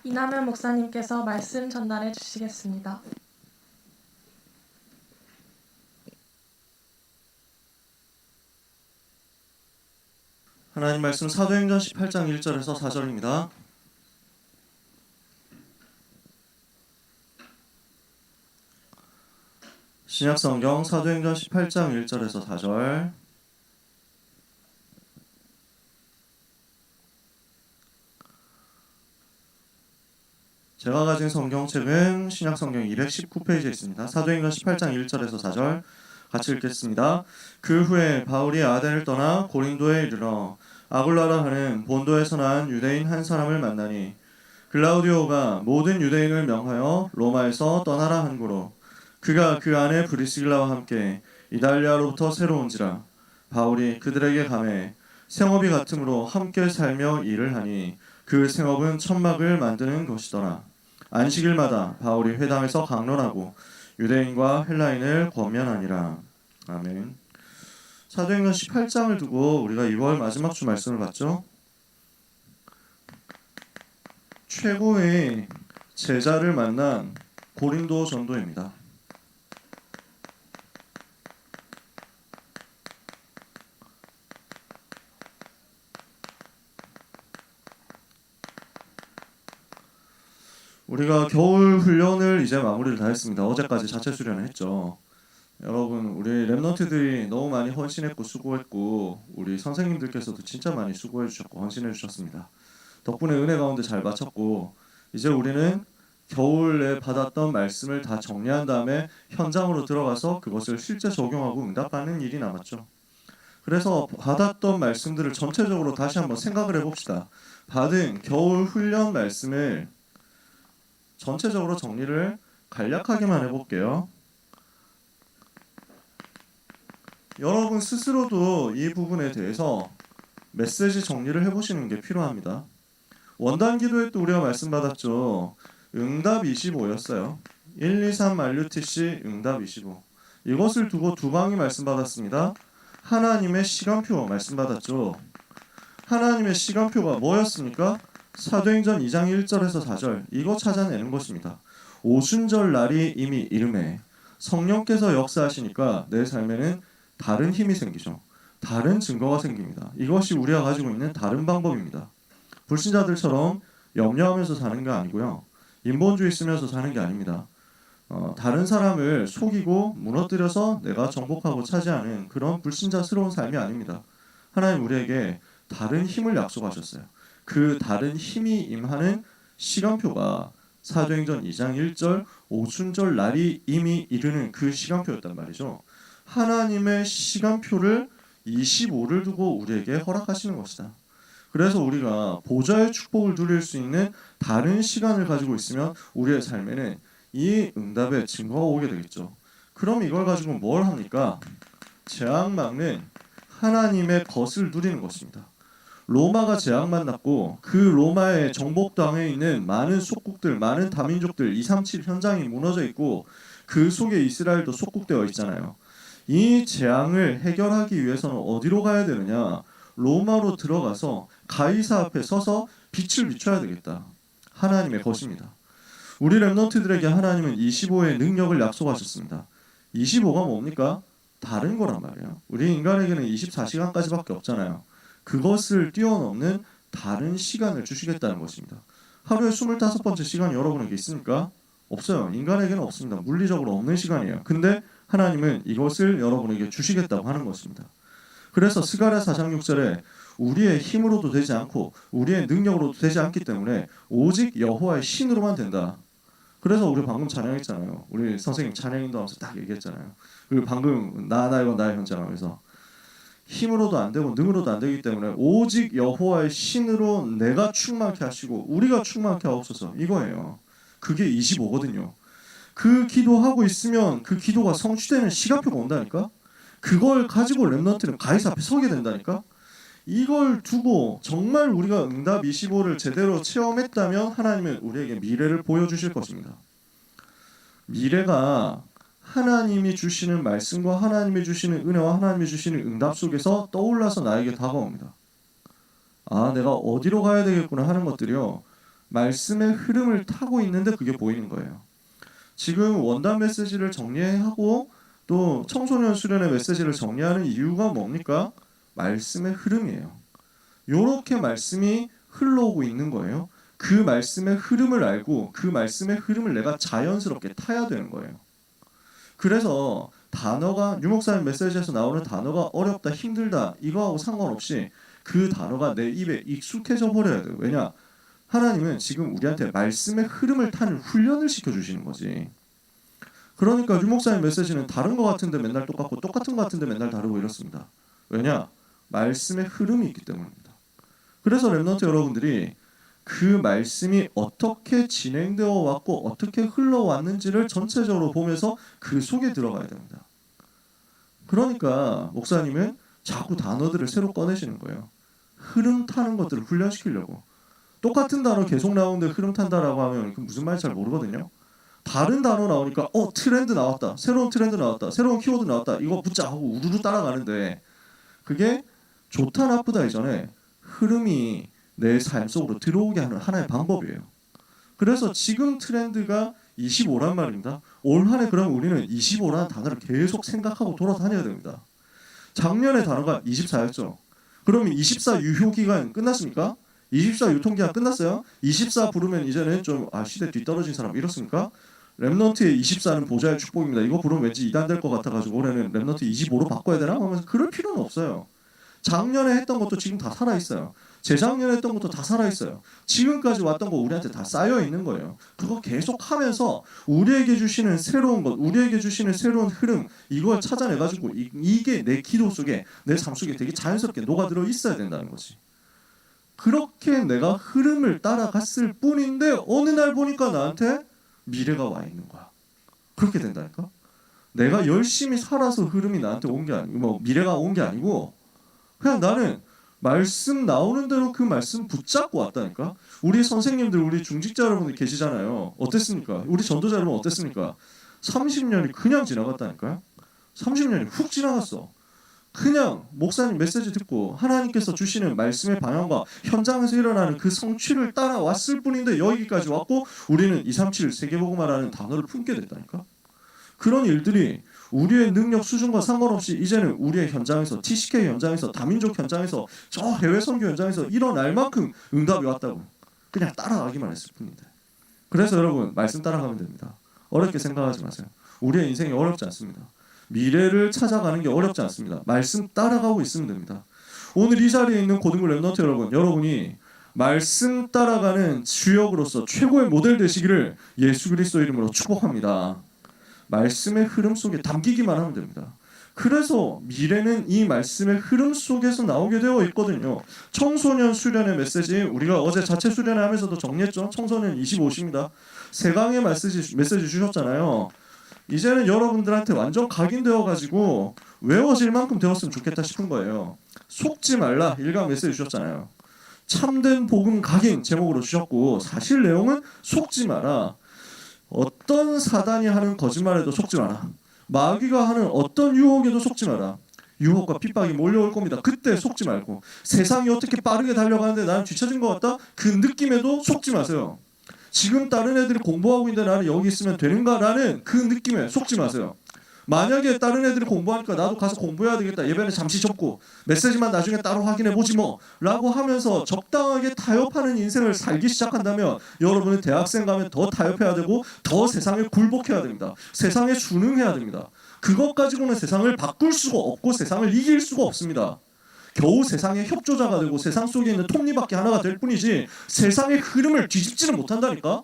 이남현 목사님께서 말씀 전달해 주시겠습니다. 하나님 말씀 사도행전 18장 1절에서 4절입니다. 신약성경 사도행전 18장 1절에서 4절. 제가 가진 성경책은 신약성경 219페이지에 있습니다. 사도행전 18장 1절에서 4절 같이 읽겠습니다. 그 후에 바울이 아덴을 떠나 고린도에 이르러 아굴라라 하는 본도에서 난 유대인 한 사람을 만나니 글라우디오가 모든 유대인을 명하여 로마에서 떠나라 한고로 그가 그 안에 브리스길라와 함께 이달리아로부터 새로 온지라. 바울이 그들에게 감해 생업이 같으므로 함께 살며 일을 하니 그 생업은 천막을 만드는 것이더라. 안식일마다 바울이 회당에서 강론하고 유대인과 헬라인을 권면하니라. 아멘. 사도행전 18장을 두고 우리가 2월 마지막 주 말씀을 봤죠. 최고의 제자를 만난 고린도 전도입니다. 우리가 겨울 훈련을 이제 마무리를 다 했습니다. 어제까지 자체 수련을 했죠. 여러분, 우리 랩런트들이 너무 많이 헌신했고 수고했고 우리 선생님들께서도 진짜 많이 수고해 주셨고 헌신해 주셨습니다. 덕분에 은혜 가운데 잘 마쳤고 이제 우리는 겨울에 받았던 말씀을 다 정리한 다음에 현장으로 들어가서 그것을 실제 적용하고 응답하는 일이 남았죠. 그래서 받았던 말씀들을 전체적으로 다시 한번 생각을 해봅시다. 받은 겨울 훈련 말씀을 전체적으로 정리를 간략하게만 해볼게요. 여러분 스스로도 이 부분에 대해서 메시지 정리를 해보시는 게 필요합니다. 원단 기도회 때 우리가 말씀 받았죠. 응답 25였어요. 1, 2, 3 RUTC 응답 25. 이것을 두고 두 방이 말씀 받았습니다. 하나님의 시간표 말씀 받았죠. 하나님의 시간표가 뭐였습니까? 사도행전 2장 1절에서 4절 이거 찾아내는 것입니다. 오순절 날이 이미 이름에 성령께서 역사하시니까 내 삶에는 다른 힘이 생기죠. 다른 증거가 생깁니다. 이것이 우리가 가지고 있는 다른 방법입니다. 불신자들처럼 염려하면서 사는 게 아니고요. 인본주의 쓰면서 사는 게 아닙니다. 다른 사람을 속이고 무너뜨려서 내가 정복하고 차지하는 그런 불신자스러운 삶이 아닙니다. 하나님 우리에게 다른 힘을 약속하셨어요. 그 다른 힘이 임하는 시간표가 사도행전 2장 1절 오순절 날이 이미 이르는 그 시간표였단 말이죠. 하나님의 시간표를 25를 두고 우리에게 허락하시는 것이다. 그래서 우리가 보좌의 축복을 누릴 수 있는 다른 시간을 가지고 있으면 우리의 삶에는 이 응답의 증거가 오게 되겠죠. 그럼 이걸 가지고 뭘 합니까? 재앙 막는 하나님의 것을 누리는 것입니다. 로마가 재앙 만났고 그 로마의 정복당에 있는 많은 속국들, 많은 다민족들 237 현장이 무너져 있고 그 속에 이스라엘도 속국되어 있잖아요. 이 재앙을 해결하기 위해서는 어디로 가야 되느냐? 로마로 들어가서 가이사 앞에 서서 빛을 비춰야 되겠다. 하나님의 것입니다. 우리 렘넌트들에게 하나님은 25의 능력을 약속하셨습니다. 25가 뭡니까? 다른 거란 말이에요. 우리 인간에게는 24시간까지밖에 없잖아요. 그것을 뛰어넘는 다른 시간을 주시겠다는 것입니다. 하루에 25번째 시간이 여러분에게 있습니까? 없어요. 인간에게는 없습니다. 물리적으로 없는 시간이에요. 근데 하나님은 이것을 여러분에게 주시겠다고 하는 것입니다. 그래서 스가랴 4장 6절에 우리의 힘으로도 되지 않고 우리의 능력으로도 되지 않기 때문에 오직 여호와의 신으로만 된다. 그래서 우리 방금 찬양했잖아요. 우리 선생님 찬양인도 하면서 딱 얘기했잖아요. 그리고 방금 이건 나의 현장하면서 힘으로도 안 되고 능으로도 안 되기 때문에 오직 여호와의 신으로 내가 충만케 하시고 우리가 충만케 하옵소서 이거예요. 그게 25거든요. 그 기도하고 있으면 그 기도가 성취되는 시간표가 온다니까. 그걸 가지고 렘넌트는 가이사 앞에 서게 된다니까. 이걸 두고 정말 우리가 응답 25를 제대로 체험했다면 하나님은 우리에게 미래를 보여주실 것입니다. 미래가 하나님이 주시는 말씀과 하나님이 주시는 은혜와 하나님이 주시는 응답 속에서 떠올라서 나에게 다가옵니다. 아, 내가 어디로 가야 되겠구나 하는 것들이요. 말씀의 흐름을 타고 있는데 그게 보이는 거예요. 지금 원단 메시지를 정리하고 또 청소년 수련의 메시지를 정리하는 이유가 뭡니까? 말씀의 흐름이에요. 요렇게 말씀이 흘러오고 있는 거예요. 그 말씀의 흐름을 알고 그 말씀의 흐름을 내가 자연스럽게 타야 되는 거예요. 그래서 단어가 유목사님 메시지에서 나오는 단어가 어렵다, 힘들다 이거하고 상관없이 그 단어가 내 입에 익숙해져 버려야 돼요. 왜냐? 하나님은 지금 우리한테 말씀의 흐름을 타는 훈련을 시켜주시는 거지. 그러니까 유목사님 메시지는 다른 것 같은데 맨날 똑같고 똑같은 것 같은데 맨날 다르고 이렇습니다. 왜냐? 말씀의 흐름이 있기 때문입니다. 그래서 렘넌트 여러분들이 그 말씀이 어떻게 진행되어 왔고 어떻게 흘러왔는지를 전체적으로 보면서 그 속에 들어가야 됩니다. 그러니까 목사님은 자꾸 단어들을 새로 꺼내시는 거예요. 흐름 타는 것들을 훈련시키려고. 똑같은 단어 계속 나오는데 흐름 탄다라고 하면 그 무슨 말인지 잘 모르거든요. 다른 단어 나오니까 트렌드 나왔다. 새로운 트렌드 나왔다. 새로운 키워드 나왔다. 이거 붙자 하고 우르르 따라가는데 그게 좋다 나쁘다 이전에 흐름이 내 삶 속으로 들어오게 하는 하나의 방법이에요. 그래서 지금 트렌드가 25란 말입니다. 올 한 해 그러면 우리는 25라는 단어를 계속 생각하고 돌아다녀야 됩니다. 작년의 단어가 24였죠. 그러면 24 유효 기간 끝났습니까? 24 유통기한 끝났어요? 24 부르면 이제는 좀 시대 뒤떨어진 사람 이렇습니까? 랩넌트의 24는 보좌의 축복입니다. 이거 부르면 왠지 이단될 것 같아가지고 올해는 랩넌트 25로 바꿔야 되나? 하면서 그럴 필요는 없어요. 작년에 했던 것도 지금 다 살아있어요. 재작년에 했던 것도 다 살아있어요. 지금까지 왔던 거 우리한테 다 쌓여있는 거예요. 그거 계속 하면서 우리에게 주시는 새로운 것, 우리에게 주시는 새로운 흐름 이걸 찾아내가지고 이게 내 기도 속에 내 삶 속에 되게 자연스럽게 녹아들어 있어야 된다는 거지. 그렇게 내가 흐름을 따라갔을 뿐인데 어느 날 보니까 나한테 미래가 와 있는 거야. 그렇게 된다니까? 내가 열심히 살아서 흐름이 나한테 온 게 아니고 미래가 온 게 아니고 그냥 나는 말씀 나오는 대로 그 말씀 붙잡고 왔다니까. 우리 선생님들 우리 중직자 여러분들 계시잖아요. 어땠습니까? 우리 전도자 여러분 어땠습니까? 30년이 그냥 지나갔다니까요. 30년이 훅 지나갔어. 그냥 목사님 메시지 듣고 하나님께서 주시는 말씀의 방향과 현장에서 일어나는 그 성취를 따라왔을 뿐인데 여기까지 왔고 우리는 237 세계복음화라는 단어를 품게 됐다니까. 그런 일들이 우리의 능력 수준과 상관없이 이제는 우리의 현장에서 TCK 현장에서 다민족 현장에서 저 해외 선교 현장에서 일어날 만큼 응답이 왔다고 그냥 따라가기만 했을 뿐인데. 그래서 여러분 말씀 따라가면 됩니다. 어렵게 생각하지 마세요. 우리의 인생이 어렵지 않습니다. 미래를 찾아가는 게 어렵지 않습니다. 말씀 따라가고 있으면 됩니다. 오늘 이 자리에 있는 고등부 랩넌트 여러분, 여러분이 말씀 따라가는 주역으로서 최고의 모델 되시기를 예수 그리스도 이름으로 축복합니다. 말씀의 흐름 속에 담기기만 하면 됩니다. 그래서 미래는 이 말씀의 흐름 속에서 나오게 되어 있거든요. 청소년 수련의 메시지 우리가 어제 자체 수련회 하면서도 정리했죠. 청소년 25시입니다. 세강의 메시지 주셨잖아요. 이제는 여러분들한테 완전 각인되어가지고 외워질 만큼 되었으면 좋겠다 싶은 거예요. 속지 말라 1강 메시지 주셨잖아요. 참된 복음 각인 제목으로 주셨고 사실 내용은 속지 마라. 어떤 사단이 하는 거짓말에도 속지 마라. 마귀가 하는 어떤 유혹에도 속지 마라. 유혹과 핍박이 몰려올 겁니다. 그때 속지 말고 세상이 어떻게 빠르게 달려가는데 나는 뒤처진 것 같다? 그 느낌에도 속지 마세요. 지금 다른 애들이 공부하고 있는데 나는 여기 있으면 되는가라는 그 느낌에 속지 마세요. 만약에 다른 애들이 공부하니까 나도 가서 공부해야 되겠다. 예배는 잠시 접고 메시지만 나중에 따로 확인해보지 뭐 라고 하면서 적당하게 타협하는 인생을 살기 시작한다면 여러분은 대학생 가면 더 타협해야 되고 더 세상에 굴복해야 됩니다. 세상에 순응해야 됩니다. 그것 가지고는 세상을 바꿀 수가 없고 세상을 이길 수가 없습니다. 겨우 세상의 협조자가 되고 세상 속에 있는 톱니바퀴 하나가 될 뿐이지 세상의 흐름을 뒤집지는 못한다니까.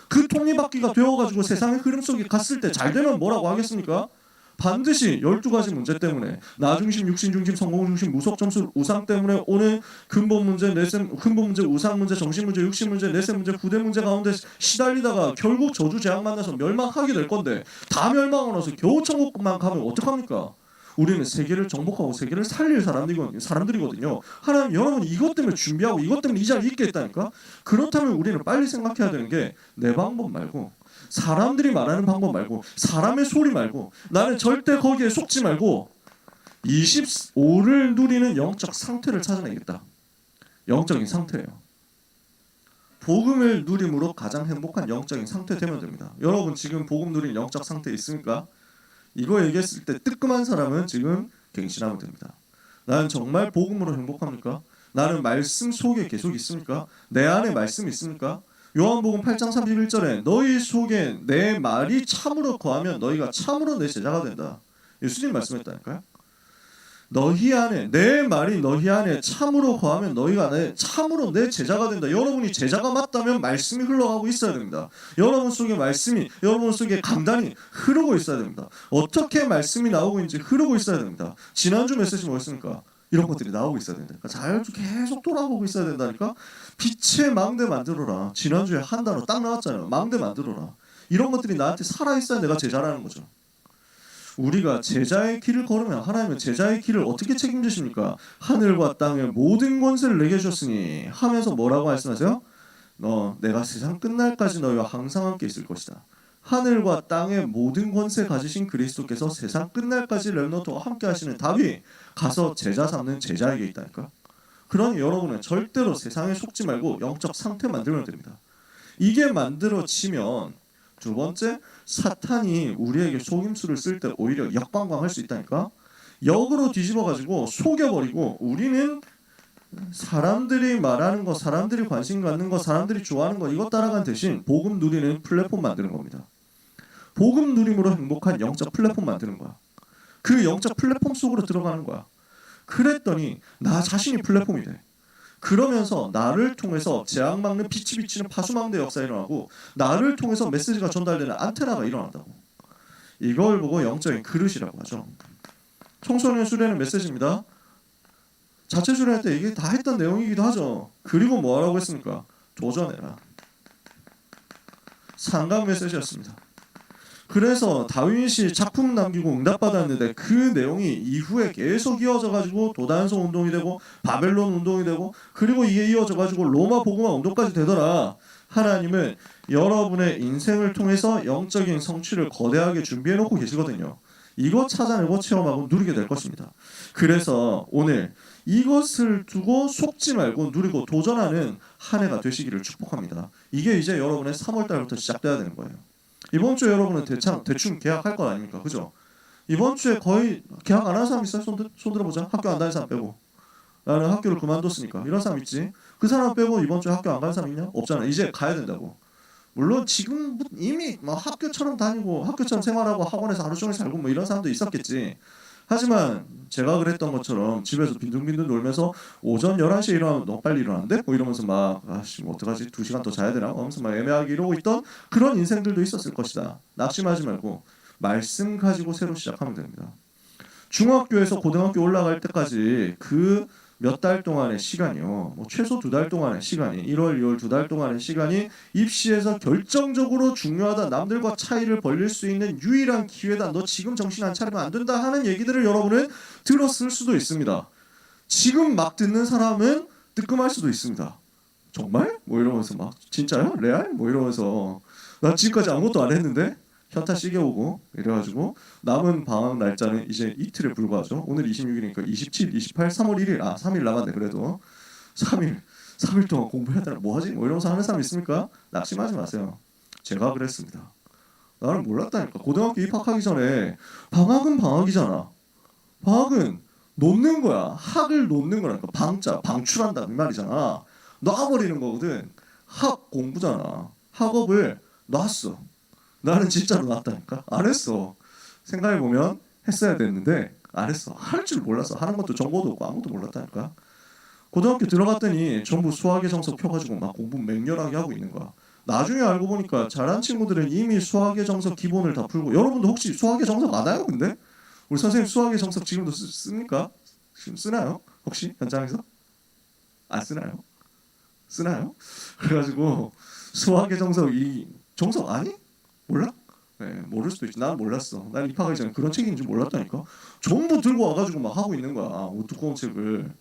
그 톱니바퀴가 되어가지고 세상의 흐름 속에 갔을 때 잘 되면 뭐라고 하겠습니까? 반드시 12가지 문제 때문에 나중심, 육신중심, 성공중심, 무속점수, 우상 때문에 오는 근본 문제, 근본 문제, 우상 문제, 정신 문제, 육신 문제, 내세 문제, 구대 문제 가운데 시달리다가 결국 저주 재앙 만나서 멸망하게 될 건데 다 멸망하고 나서 겨우 천국만 가면 어떡합니까? 우리는 세계를 정복하고 세계를 살릴 사람들이거든요. 하나님 여러분 이것 때문에 준비하고 이것 때문에 이 자리에 있게 했다니까? 그렇다면 우리는 빨리 생각해야 되는 게 내 방법 말고 사람들이 말하는 방법 말고 사람의 소리 말고 나는 절대 거기에 속지 말고 25를 누리는 영적 상태를 찾아내겠다. 영적인 상태예요. 복음을 누림으로 가장 행복한 영적인 상태 되면 됩니다. 여러분 지금 복음 누린 영적 상태에 있습니까? 이거 얘기했을 때 뜨끔한 사람은 지금 갱신하면 됩니다. 나는 정말 복음으로 행복합니까? 나는 말씀 속에 계속 있습니까? 내 안에 말씀이 있습니까? 요한복음 8장 31절에 너희 속에 내 말이 참으로 거하면 너희가 참으로 내 제자가 된다. 예수님 말씀했다니까요. 너희 안에 내 말이 너희 안에 참으로 거하면 너희가 참으로 내 제자가 된다. 여러분이 제자가 맞다면 말씀이 흘러가고 있어야 됩니다. 여러분 속에 말씀이, 여러분 속에 강단이 흐르고 있어야 됩니다. 어떻게 말씀이 나오고 있는지 흐르고 있어야 됩니다. 지난주 메시지 뭐였습니까? 이런 것들이 나오고 있어야 된다니까. 잘 계속 돌아보고 있어야 된다니까. 빛의 망대 만들어라. 지난주에 한 단어 딱 나왔잖아요. 망대 만들어라. 이런 것들이 나한테 살아있어야 내가 제자라는 거죠. 우리가 제자의 길을 걸으면 하나님은 제자의 길을 어떻게 책임지십니까? 하늘과 땅의 모든 권세를 내게 주셨으니 하면서 뭐라고 말씀하세요? 내가 세상 끝날까지 너희와 항상 함께 있을 것이다. 하늘과 땅의 모든 권세 가지신 그리스도께서 세상 끝날까지 렘넌트와 함께 하시는 답이 가서 제자 삼는 제자에게 있다니까. 그러니 여러분은 절대로 세상에 속지 말고 영적 상태 만들면 됩니다. 이게 만들어지면 두 번째, 사탄이 우리에게 속임수를 쓸 때 오히려 역방광할 수 있다니까. 역으로 뒤집어가지고 속여버리고 우리는 사람들이 말하는 거, 사람들이 관심 갖는 거, 사람들이 좋아하는 거 이거 따라간 대신 복음 누리는 플랫폼 만드는 겁니다. 복음 누림으로 행복한 영적 플랫폼 만드는 거야. 그 영적 플랫폼 속으로 들어가는 거야. 그랬더니 나 자신이 플랫폼이 돼. 그러면서 나를 통해서 재앙 막는 빛이 비치는 파수망대 역사가 일어나고 나를 통해서 메시지가 전달되는 안테나가 일어난다고. 이걸 보고 영적인 그릇이라고 하죠. 청소년 수련의 메시지입니다. 자체 수련할 때 이게 다 했던 내용이기도 하죠. 그리고 뭐라고 했습니까? 도전해라. 상강 메시지였습니다. 그래서 다윈이 작품 남기고 응답받았는데 그 내용이 이후에 계속 이어져가지고 도단서 운동이 되고 바벨론 운동이 되고 그리고 이게 이어져가지고 로마 복음화 운동까지 되더라. 하나님은 여러분의 인생을 통해서 영적인 성취를 거대하게 준비해놓고 계시거든요. 이거 찾아내고 체험하고 누리게 될 것입니다. 그래서 오늘 이것을 두고 속지 말고 누리고 도전하는 한 해가 되시기를 축복합니다. 이게 이제 여러분의 3월달부터 시작돼야 되는 거예요. 이번 주에 여러분은 대충 계약할 거 아닙니까? 그죠? 이번 주에 거의 계약 안 하는 사람 있어요? 손 들어보자. 학교 안 다니는 사람 빼고. 나는 학교를 그만뒀으니까. 이런 사람 있지? 그 사람 빼고 이번 주에 학교 안 가는 사람 있냐? 없잖아. 이제 가야 된다고. 물론 지금 이미 막 학교처럼 다니고 학교처럼 생활하고 학원에서 하루 종일 살고 뭐 이런 사람도 있었겠지. 하지만 제가 그랬던 것처럼 집에서 빈둥빈둥 놀면서 오전 11시에 일어나면 너무 빨리 일어나는데? 뭐 이러면서 막 아씨 뭐 어떡하지? 2시간 더 자야 되나? 하면서 막 애매하게 이러고 있던 그런 인생들도 있었을 것이다. 낙심하지 말고 말씀 가지고 새로 시작하면 됩니다. 중학교에서 고등학교 올라갈 때까지 그 몇 달 동안의 시간이요. 뭐 최소 2달 동안의 시간이 1월, 2월 2달 동안의 시간이 입시에서 결정적으로 중요하다. 남들과 차이를 벌릴 수 있는 유일한 기회다. 너 지금 정신 안 차리면 안 된다 하는 얘기들을 여러분은 들었을 수도 있습니다. 지금 막 듣는 사람은 뜨끔할 수도 있습니다. 정말? 뭐 이러면서 막 진짜요? 레알? 뭐 이러면서 나 지금까지 아무것도 안 했는데? 현타 시계 오고 이래가지고 남은 방학 날짜는 이제 이틀에 불과하죠. 오늘 26일이니까 27, 28, 3월 1일 3일 남았네. 그래도 3일 동안 공부해야 되나 뭐하지? 뭐 이러면서 하는 사람 있습니까? 낙심하지 마세요. 제가 그랬습니다. 나는 몰랐다니까. 고등학교 입학하기 전에 방학은 방학이잖아. 방학은 놓는 거야. 학을 놓는 거라니까. 방출한다 이 말이잖아. 놔버리는 거거든. 학 공부잖아. 학업을 놨어. 나는 진짜로 놨다니까. 안 했어. 생각해보면 했어야 됐는데 안 했어. 할 줄 몰랐어. 하는 것도 정보도 없고 아무것도 몰랐다니까. 고등학교 들어갔더니 전부 수학의 정석 펴가지고 막 공부 맹렬하게 하고 있는 거야. 나중에 알고 보니까 잘한 친구들은 이미 수학의 정석 기본을 다 풀고. 여러분도 혹시 수학의 정석 아나요? 근데? 우리 선생님 수학의 정석 지금도 씁니까? 지금 쓰나요? 혹시 현장에서? 안 쓰나요? 쓰나요? 그래가지고 수학의 정석 이 정석 아니? 몰라? 네, 모를 수도 있지. 난 몰랐어. 난 입학하기 전에 그런 책인 줄 몰랐다니까. 전부 들고 와가지고 막 하고 있는 거야. 두꺼운 책을.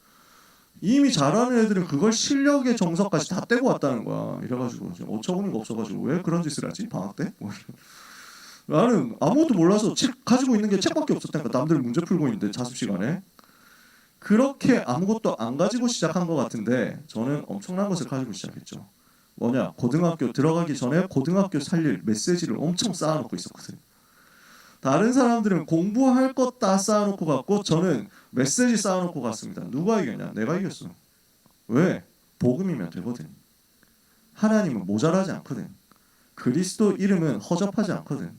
이미 잘하는 애들은 그걸 실력의 정석까지 다 떼고 왔다는 거야. 이래가지고 어처구니가 없어가지고 왜 그런 짓을 하지? 방학 때? 나는 아무것도 몰라서 책 가지고 있는 게 책밖에 없었다니까. 남들 문제 풀고 있는데 자습 시간에. 그렇게 아무것도 안 가지고 시작한 것 같은데 저는 엄청난 것을 가지고 시작했죠. 뭐냐, 고등학교 들어가기 전에 고등학교 살릴 메시지를 엄청 쌓아놓고 있었거든요. 다른 사람들은 공부할 것 다 쌓아놓고 갔고 저는 메시지 쌓아놓고 갔습니다. 누가 이겼냐? 내가 이겼어. 왜? 복음이면 되거든. 하나님은 모자라지 않거든. 그리스도 이름은 허접하지 않거든.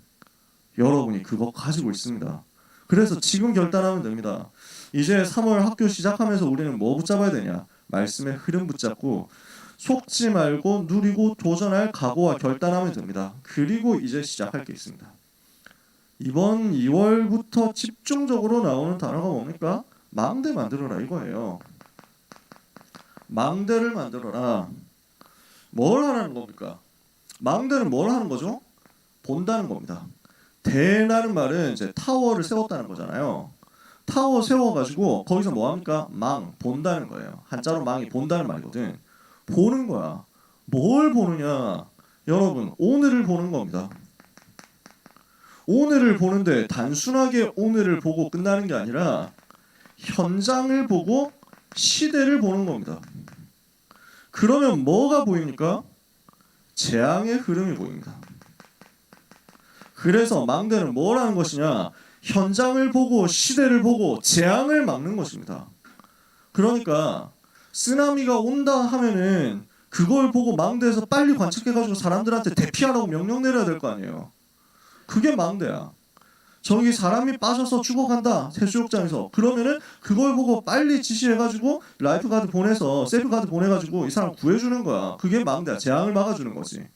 여러분이 그거 가지고 있습니다. 그래서 지금 결단하면 됩니다. 이제 3월 학교 시작하면서 우리는 뭐 붙잡아야 되냐? 말씀의 흐름 붙잡고 속지 말고 누리고 도전할 각오와 결단하면 됩니다. 그리고 이제 시작할 게 있습니다. 이번 2월부터 집중적으로 나오는 단어가 뭡니까? 망대 만들어라 이거예요. 망대를 만들어라. 뭘 하라는 겁니까? 망대는 뭘 하는 거죠? 본다는 겁니다. 대라는 말은 이제 타워를 세웠다는 거잖아요. 타워 세워가지고 거기서 뭐 합니까? 망, 본다는 거예요. 한자로 망이 본다는 말이거든. 보는 거야. 뭘 보느냐? 여러분, 오늘을 보는 겁니다. 오늘을 보는데 단순하게 오늘을 보고 끝나는 게 아니라 현장을 보고 시대를 보는 겁니다. 그러면 뭐가 보입니까? 재앙의 흐름이 보입니다. 그래서 망대는 뭘 하는 것이냐? 현장을 보고 시대를 보고 재앙을 막는 것입니다. 그러니까 쓰나미가 온다 하면은 그걸 보고 망대에서 빨리 관측해가지고 사람들한테 대피하라고 명령 내려야 될 거 아니에요. 그게 망대야. 저기 사람이 빠져서 죽어간다 해수욕장에서. 그러면은 그걸 보고 빨리 지시해가지고 라이프가드 보내서 세이프가드 보내가지고 이 사람 구해주는 거야. 그게 망대야. 재앙을 막아주는 거지.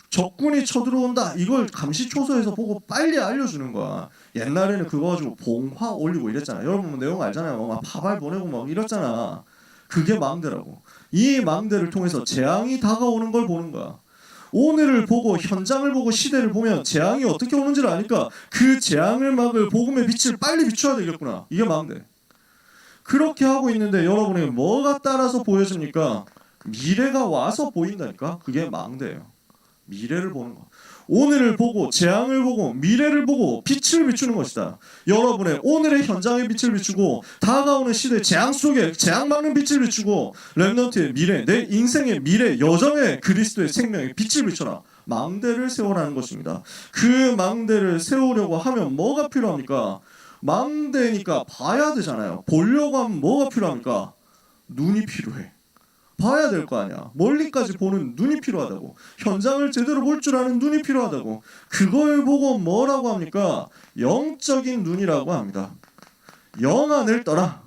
적군이 쳐들어온다 이걸 감시초소에서 보고 빨리 알려주는 거야. 옛날에는 그거 가지고 봉화 올리고 이랬잖아. 여러분 내용 알잖아요. 막 파발 보내고 막 이랬잖아. 그게 망대라고. 이 망대를 통해서 재앙이 다가오는 걸 보는 거야. 오늘을 보고 현장을 보고 시대를 보면 재앙이 어떻게 오는지를 아니까 그 재앙을 막을 복음의 빛을 빨리 비춰야 되겠구나. 이게 망대. 그렇게 하고 있는데 여러분이 뭐가 따라서 보여집니까? 미래가 와서 보인다니까. 그게 망대예요. 미래를 보는 거. 오늘을 보고 재앙을 보고 미래를 보고 빛을 비추는 것이다. 여러분의 오늘의 현장에 빛을 비추고 다가오는 시대의 재앙 속에 재앙 막는 빛을 비추고 렘넌트의 미래, 내 인생의 미래, 여정의 그리스도의 생명에 빛을 비춰라. 망대를 세우라는 것입니다. 그 망대를 세우려고 하면 뭐가 필요합니까? 망대니까 봐야 되잖아요. 보려고 하면 뭐가 필요합니까? 눈이 필요해. 봐야 될 거 아니야. 멀리까지 보는 눈이 필요하다고. 현장을 제대로 볼 줄 아는 눈이 필요하다고. 그걸 보고 뭐라고 합니까? 영적인 눈이라고 합니다. 영안을 떠라.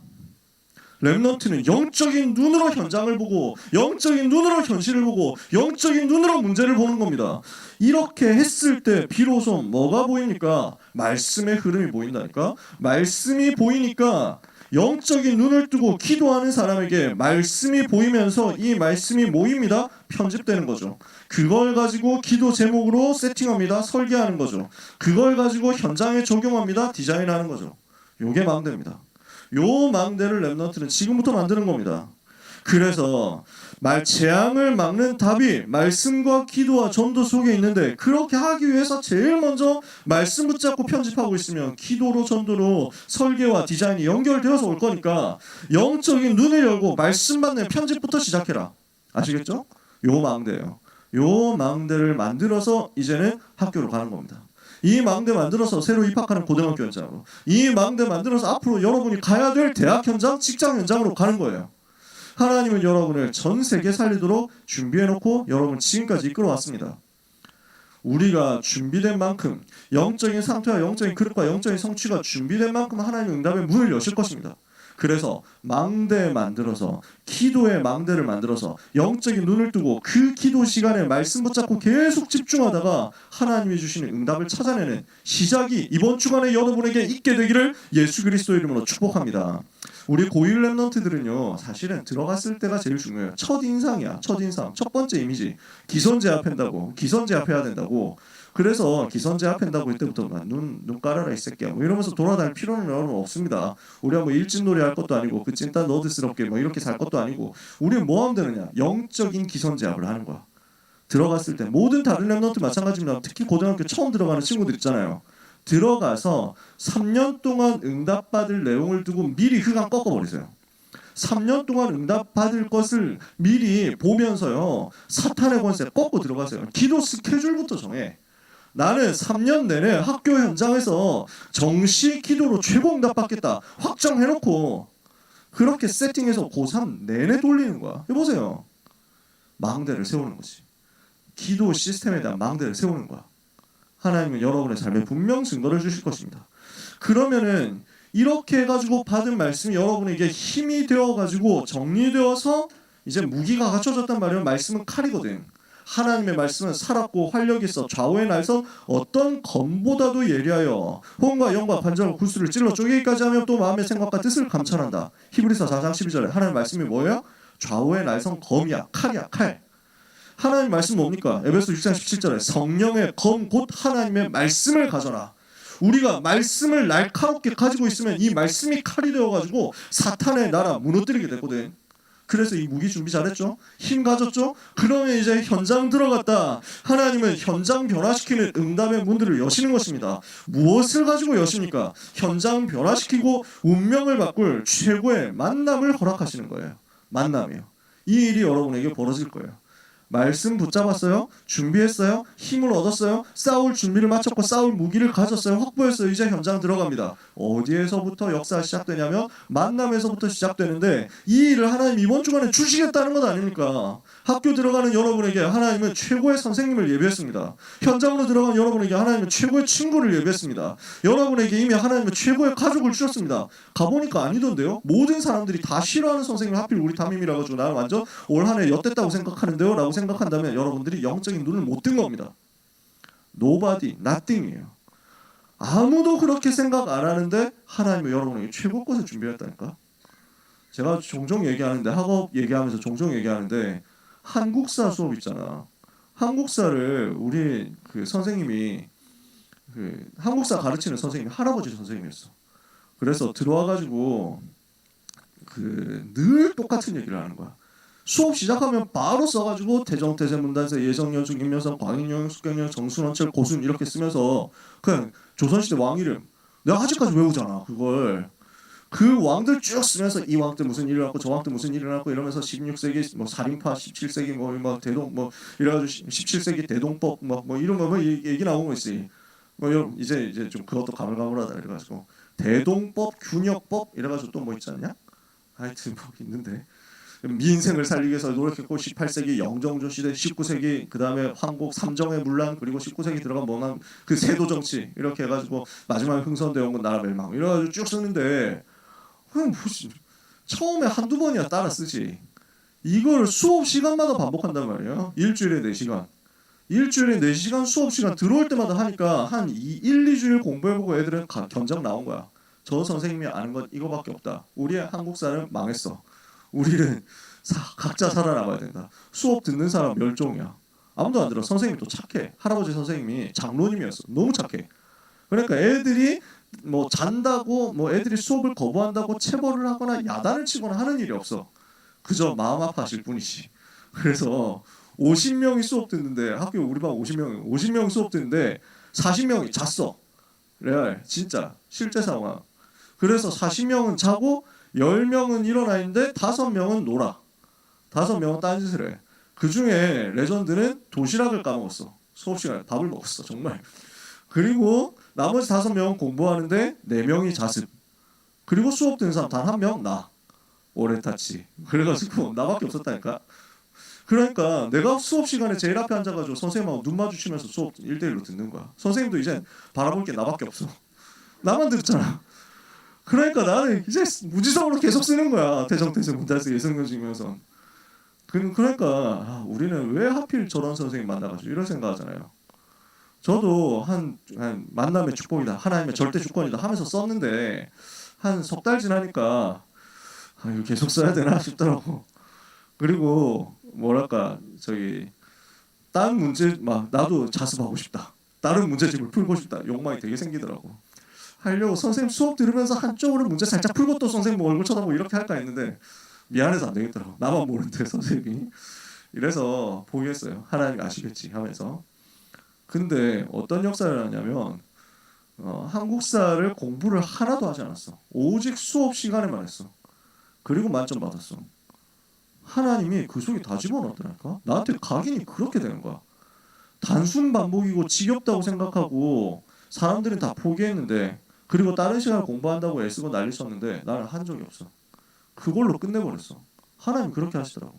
렘넌트는 영적인 눈으로 현장을 보고 영적인 눈으로 현실을 보고 영적인 눈으로 문제를 보는 겁니다. 이렇게 했을 때 비로소 뭐가 보입니까? 말씀의 흐름이 보인다니까. 말씀이 보이니까 영적인 눈을 뜨고 기도하는 사람에게 말씀이 보이면서 이 말씀이 모입니다. 편집되는 거죠. 그걸 가지고 기도 제목으로 세팅합니다. 설계하는 거죠. 그걸 가지고 현장에 적용합니다. 디자인하는 거죠. 요게 망대입니다. 요 망대를 렘넌트는 지금부터 만드는 겁니다. 그래서 재앙을 막는 답이 말씀과 기도와 전도 속에 있는데 그렇게 하기 위해서 제일 먼저 말씀 붙잡고 편집하고 있으면 기도로 전도로 설계와 디자인이 연결되어서 올 거니까 영적인 눈을 열고 말씀 받는 편집부터 시작해라. 아시겠죠? 요 망대예요. 요 망대를 만들어서 이제는 학교로 가는 겁니다. 이 망대 만들어서 새로 입학하는 고등학교 현장으로, 이 망대 만들어서 앞으로 여러분이 가야 될 대학 현장, 직장 현장으로 가는 거예요. 하나님은 여러분을 전 세계 살리도록 준비해놓고 여러분 지금까지 이끌어왔습니다. 우리가 준비된 만큼 영적인 상태와 영적인 그릇과 영적인 성취가 준비된 만큼 하나님은 응답의 문을 여실 것입니다. 그래서 망대 만들어서 기도의 망대를 만들어서 영적인 눈을 뜨고 그 기도 시간에 말씀 붙잡고 계속 집중하다가 하나님이 주시는 응답을 찾아내는 시작이 이번 주간에 여러분에게 있게 되기를 예수 그리스도 이름으로 축복합니다. 우리 고1 렘넌트들은요 사실은 들어갔을 때가 제일 중요해요. 첫인상이야. 첫인상. 첫 번째 이미지. 기선제압한다고. 기선제압해야 된다고. 그래서 기선제압한다고 이때부터 눈 깔아라 이 새끼야 뭐 이러면서 돌아다닐 필요는 여러분 없습니다. 우리가 뭐 일진놀이 할 것도 아니고 그 찐따 너드스럽게 뭐 이렇게 살 것도 아니고 우리는 뭐 하면 되느냐. 영적인 기선제압을 하는 거야. 들어갔을 때 모든 다른 렘넌트 마찬가지입니다. 특히 고등학교 처음 들어가는 친구들 있잖아요. 들어가서 3년 동안 응답받을 내용을 두고 미리 흑암 꺾어버리세요. 3년 동안 응답받을 것을 미리 보면서요. 사탄의 권세 꺾고 들어가세요. 기도 스케줄부터 정해. 나는 3년 내내 학교 현장에서 정시 기도로 최고 응답받겠다. 확정해놓고 그렇게 세팅해서 고3 내내 돌리는 거야. 해보세요. 망대를 세우는 거지. 기도 시스템에 대한 망대를 세우는 거야. 하나님은 여러분의 삶에 분명 증거를 주실 것입니다. 그러면은 이렇게 해가지고 받은 말씀이 여러분에게 힘이 되어가지고 정리되어서 이제 무기가 갖춰졌단 말이에요. 말씀은 칼이거든. 하나님의 말씀은 살았고 활력이 있어 좌우의 날선 어떤 검보다도 예리하여 혼과 영과 관절과 구수를 찔러 쪼개기까지 하며 또 마음의 생각과 뜻을 감찰한다. 히브리서 4장 12절에 하나님의 말씀이 뭐예요? 좌우의 날선 검이야. 칼이야. 칼. 하나님 말씀 뭡니까? 에베소 6장 17절에 성령의 검 곧 하나님의 말씀을 가져라. 우리가 말씀을 날카롭게 가지고 있으면 이 말씀이 칼이 되어가지고 사탄의 나라 무너뜨리게 되거든. 그래서 이 무기 준비 잘했죠? 힘 가졌죠? 그러면 이제 현장 들어갔다. 하나님은 현장 변화시키는 응답의 문들을 여시는 것입니다. 무엇을 가지고 여십니까? 현장 변화시키고 운명을 바꿀 최고의 만남을 허락하시는 거예요. 만남이요. 이 일이 여러분에게 벌어질 거예요. 말씀 붙잡았어요? 준비했어요? 힘을 얻었어요? 싸울 준비를 마쳤고 싸울 무기를 가졌어요? 확보했어요? 이제 현장 들어갑니다. 어디에서부터 역사가 시작되냐면 만남에서부터 시작되는데 이 일을 하나님 이번 주간에 주시겠다는 것 아닙니까? 학교 들어가는 여러분에게 하나님은 최고의 선생님을 예비했습니다. 현장으로 들어가는 여러분에게 하나님은 최고의 친구를 예비했습니다. 여러분에게 이미 하나님은 최고의 가족을 주셨습니다. 가보니까 아니던데요? 모든 사람들이 다 싫어하는 선생님을 하필 우리 담임이라 가지고 나는 완전 올 한 해 엿됐다고 생각하는데요? 라고 생각한다면 여러분들이 영적인 눈을 못 뜬 겁니다. Nobody, nothing이에요. 아무도 그렇게 생각 안 하는데 하나님은 여러분에게 최고 것을 준비했다니까. 제가 종종 얘기하는데 학업 얘기하면서 종종 얘기하는데 한국사 수업 있잖아. 한국사를 우리 그 선생님이 그 한국사 가르치는 선생님이 할아버지 선생님이었어. 그래서 들어와가지고 그 늘 똑같은 얘기를 하는 거야. 수업 시작하면 바로 써가지고 태정태세 문단세 예정여중 임명선 광인영 숙경영 정순원철 고순 이렇게 쓰면서 그냥 조선시대 왕 이름 내가 아직까지 외우잖아. 그걸 그 왕들 쭉 쓰면서 이 왕 때 무슨 일을 하고 저 왕 때 무슨 일을 하고 이러면서 16세기 뭐 살인파 17세기 뭐 대동 뭐 이래가지고 17세기 대동법 뭐 이런 거 뭐 얘기 나오는 거 있지. 뭐 이제 좀 그것도 가물가물하다 이래가지고 대동법 균역법 이래가지고 또 뭐 있지 않냐? 하여튼 뭐 있는데. 민생을 살리기 위해서 노력했고 18세기 영정조 시대 19세기 그다음에 황국 삼정의 문란 그리고 19세기 들어간 뭐만 그 세도 정치 이렇게 해가지고 마지막에 흥선대원군 나라 멸망 이래가지고 쭉 쓰는데 그냥 무슨 처음에 한두 번이야 따라 쓰지 이걸 수업 시간마다 반복한단 말이에요. 일주일에 4시간 일주일에 4시간 수업 시간 들어올 때마다 하니까 한 1, 2주일 공부해보고 애들은 견적 나온 거야. 저 선생님이 아는 건 이거밖에 없다. 우리의 한국사는 망했어. 우리는 각자 살아남아야 된다. 수업 듣는 사람 멸종이야. 아무도 안 들어. 선생님이 또 착해. 할아버지 선생님이 장로님이었어. 너무 착해. 그러니까 애들이 뭐 잔다고 뭐 애들이 수업을 거부한다고 체벌을 하거나 야단을 치거나 하는 일이 없어. 그저 마음 아파하실 뿐이지. 그래서 50명이 수업 듣는데 학교 우리 반 50명 수업 듣는데 40명이 잤어. 레알 진짜 실제 상황. 그래서 40명은 자고 10명은 일어나 있는데 5명은 놀아. 5명은 딴짓을 해. 그중에 레전드는 도시락을 까먹었어. 수업 시간에 밥을 먹었어. 정말. 그리고 나머지 5명은 공부하는데 4명이 자습. 그리고 수업 듣는 사람 단 1명 나. 오렌타치. 그래가지고 나밖에 없었다니까. 그러니까 내가 수업 시간에 제일 앞에 앉아가지고 선생님하고 눈 마주치면서 수업 1대1로 듣는 거야. 선생님도 이제 바라볼 게 나밖에 없어. 나만 들었잖아. 그러니까 나는 이제 무지성으로 계속 쓰는 거야. 태정태세 문단세 예정여중이면서. 그러니까 우리는 왜 하필 저런 선생님 만나가지고 이런 생각하잖아요. 저도 한 만남의 축복이다. 하나님의 절대 주권이다 하면서 썼는데 한 석 달 지나니까 이거 계속 써야 되나 싶더라고. 그리고 뭐랄까 다른 문제 막 나도 자습하고 싶다. 다른 문제집을 풀고 싶다. 욕망이 되게 생기더라고. 하려고 선생님 수업 들으면서 한쪽으로 문제 살짝 풀고 또 선생님 얼굴 쳐다보고 이렇게 할까 했는데 미안해서 안 되겠더라고. 나만 모르는데 선생님이. 이래서 포기했어요. 하나님이 아시겠지 하면서. 근데 어떤 역사를 하냐면 한국사를 공부를 하나도 하지 않았어. 오직 수업 시간에만 했어. 그리고 만점 받았어. 하나님이 그 속에 다 집어넣었더라니까. 나한테 각인이 그렇게 되는 거야. 단순 반복이고 지겹다고 생각하고 사람들은 다 포기했는데, 그리고 다른 시간을 공부한다고 애쓰고 난리 쳤는데 나는 한 적이 없어. 그걸로 끝내버렸어. 하나님 그렇게 하시더라고.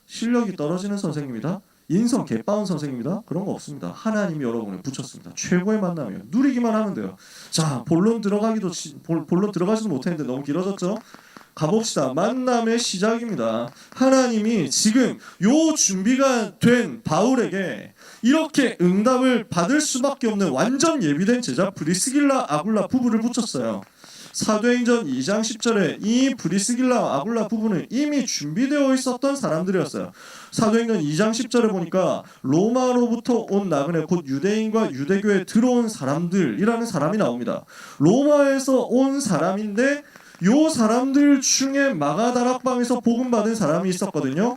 실력이 떨어지는 선생님이다, 인성 개빠운 선생님이다, 그런 거 없습니다. 하나님이 여러분을 붙였습니다. 최고의 만남이에요. 누리기만 하면 돼요. 자, 본론 들어가지도 못했는데 너무 길어졌죠? 가봅시다. 만남의 시작입니다. 하나님이 지금 요 준비가 된 바울에게 이렇게 응답을 받을 수밖에 없는 완전 예비된 제자 브리스길라 아굴라 부부를 붙였어요. 사도행전 2장 10절에 이 브리스길라 아굴라 부부는 이미 준비되어 있었던 사람들이었어요. 사도행전 2장 10절에 보니까 로마로부터 온 나그네, 곧 유대인과 유대교에 들어온 사람들이라는 사람이 나옵니다. 로마에서 온 사람인데 요 사람들 중에 마가다락방에서 복음 받은 사람이 있었거든요.